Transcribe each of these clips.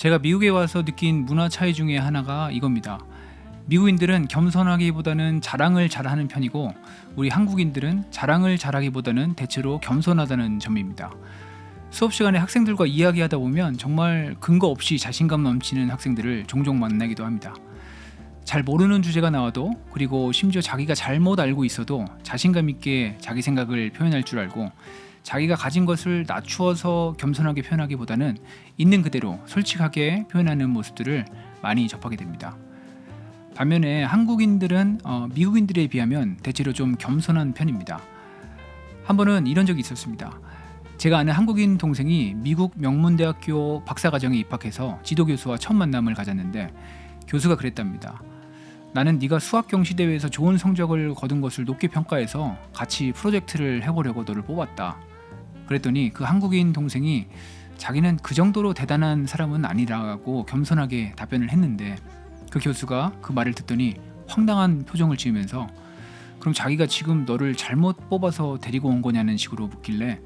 제가 미국에 와서 느낀 문화 차이 중에 하나가 이겁니다. 미국인들은 겸손하기보다는 자랑을 잘하는 편이고, 우리 한국인들은 자랑을 잘하기보다는 대체로 겸손하다는 점입니다. 수업 시간에 학생들과 이야기하다 보면 정말 근거 없이 자신감 넘치는 학생들을 종종 만나기도 합니다. 잘 모르는 주제가 나와도, 그리고 심지어 자기가 잘못 알고 있어도 자신감 있게 자기 생각을 표현할 줄 알고, 자기가 가진 것을 낮추어서 겸손하게 표현하기보다는 있는 그대로 솔직하게 표현하는 모습들을 많이 접하게 됩니다. 반면에 한국인들은 미국인들에 비하면 대체로 좀 겸손한 편입니다. 한 번은 이런 적이 있었습니다. 제가 아는 한국인 동생이 미국 명문대학교 박사과정에 입학해서 지도교수와 첫 만남을 가졌는데, 교수가 그랬답니다. 나는 네가 수학 경시대회에서 좋은 성적을 거둔 것을 높게 평가해서 같이 프로젝트를 해보려고 너를 뽑았다. 그랬더니 그 한국인 동생이 자기는 그 정도로 대단한 사람은 아니라고 겸손하게 답변을 했는데, 그 교수가 그 말을 듣더니 황당한 표정을 지으면서 그럼 자기가 지금 너를 잘못 뽑아서 데리고 온 거냐는 식으로 묻길래,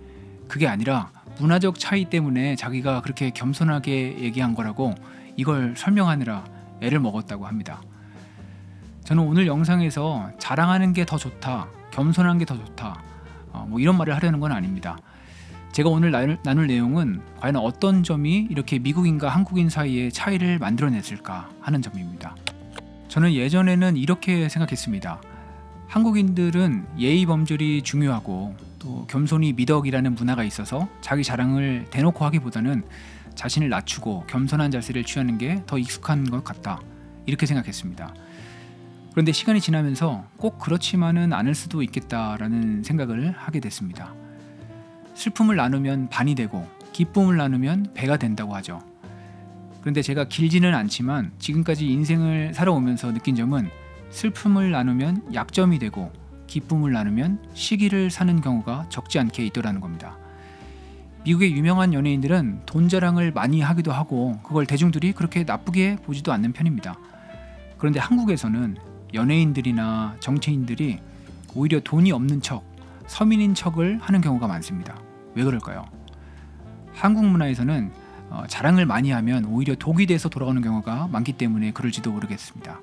그게 아니라 문화적 차이 때문에 자기가 그렇게 겸손하게 얘기한 거라고 이걸 설명하느라 애를 먹었다고 합니다. 저는 오늘 영상에서 자랑하는 게 더 좋다, 겸손한 게 더 좋다, 이런 말을 하려는 건 아닙니다. 제가 오늘 나눌 내용은 과연 어떤 점이 이렇게 미국인과 한국인 사이의 차이를 만들어냈을까 하는 점입니다. 저는 예전에는 이렇게 생각했습니다. 한국인들은 예의 범절이 중요하고 또 겸손이 미덕이라는 문화가 있어서 자기 자랑을 대놓고 하기보다는 자신을 낮추고 겸손한 자세를 취하는 게 더 익숙한 것 같다, 이렇게 생각했습니다. 그런데 시간이 지나면서 꼭 그렇지만은 않을 수도 있겠다라는 생각을 하게 됐습니다. 슬픔을 나누면 반이 되고 기쁨을 나누면 배가 된다고 하죠. 그런데 제가 길지는 않지만 지금까지 인생을 살아오면서 느낀 점은, 슬픔을 나누면 약점이 되고 기쁨을 나누면 시기를 사는 경우가 적지 않게 있더라는 겁니다. 미국의 유명한 연예인들은 돈 자랑을 많이 하기도 하고 그걸 대중들이 그렇게 나쁘게 보지도 않는 편입니다. 그런데 한국에서는 연예인들이나 정치인들이 오히려 돈이 없는 척, 서민인 척을 하는 경우가 많습니다. 왜 그럴까요? 한국 문화에서는 자랑을 많이 하면 오히려 독이 돼서 돌아오는 경우가 많기 때문에 그럴지도 모르겠습니다.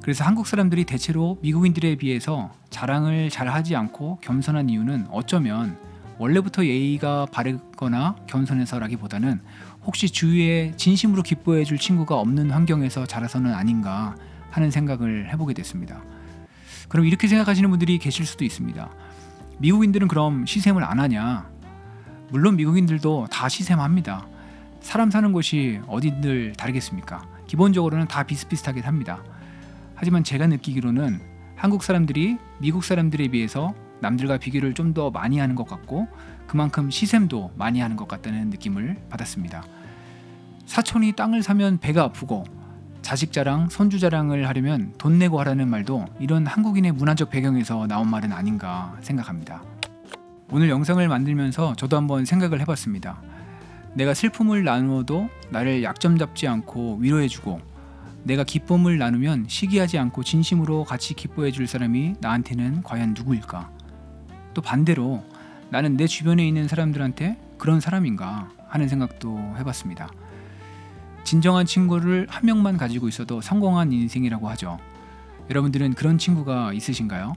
그래서 한국 사람들이 대체로 미국인들에 비해서 자랑을 잘 하지 않고 겸손한 이유는 어쩌면 원래부터 예의가 바르거나 겸손해서라기보다는 혹시 주위에 진심으로 기뻐해 줄 친구가 없는 환경에서 자라서는 아닌가 하는 생각을 해보게 됐습니다. 그럼 이렇게 생각하시는 분들이 계실 수도 있습니다. 미국인들은 그럼 시샘을 안 하냐? 물론 미국인들도 다 시샘합니다. 사람 사는 곳이 어디들 다르겠습니까? 기본적으로는 다 비슷비슷하게 삽니다. 하지만 제가 느끼기로는 한국 사람들이 미국 사람들에 비해서 남들과 비교를 좀 더 많이 하는 것 같고, 그만큼 시샘도 많이 하는 것 같다는 느낌을 받았습니다. 사촌이 땅을 사면 배가 아프고, 자식 자랑, 손주 자랑을 하려면 돈 내고 하라는 말도 이런 한국인의 문화적 배경에서 나온 말은 아닌가 생각합니다. 오늘 영상을 만들면서 저도 한번 생각을 해봤습니다. 내가 슬픔을 나누어도 나를 약점 잡지 않고 위로해주고, 내가 기쁨을 나누면 시기하지 않고 진심으로 같이 기뻐해 줄 사람이 나한테는 과연 누구일까? 또 반대로 나는 내 주변에 있는 사람들한테 그런 사람인가 하는 생각도 해봤습니다. 진정한 친구를 한 명만 가지고 있어도 성공한 인생이라고 하죠. 여러분들은 그런 친구가 있으신가요?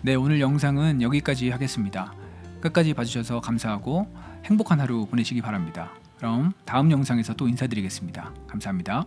네, 오늘 영상은 여기까지 하겠습니다. 끝까지 봐주셔서 감사하고 행복한 하루 보내시기 바랍니다. 그럼 다음 영상에서 또 인사드리겠습니다. 감사합니다.